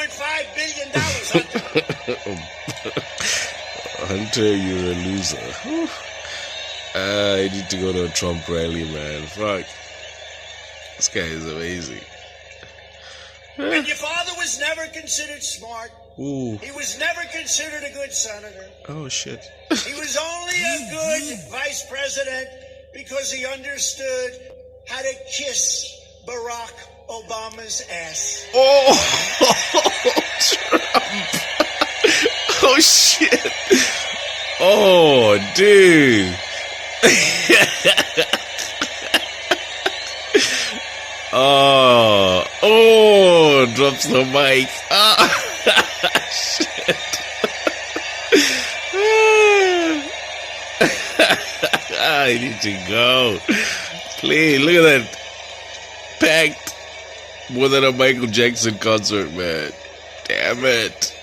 $1.5 billion, Hunter. Hunter, you're a loser. I need to go to a Trump rally, man. Fuck. This guy is amazing. And your father was never considered smart. Ooh. He was never considered a good senator. Oh, shit. He was only a good vice president because he understood how to kiss Barack Obama's ass. Oh, Trump. Oh, shit. Oh, dude. Oh, drops the mic. Ah, shit. I need to go. Please, look at that. Packed. More than a Michael Jackson concert, man. Damn it.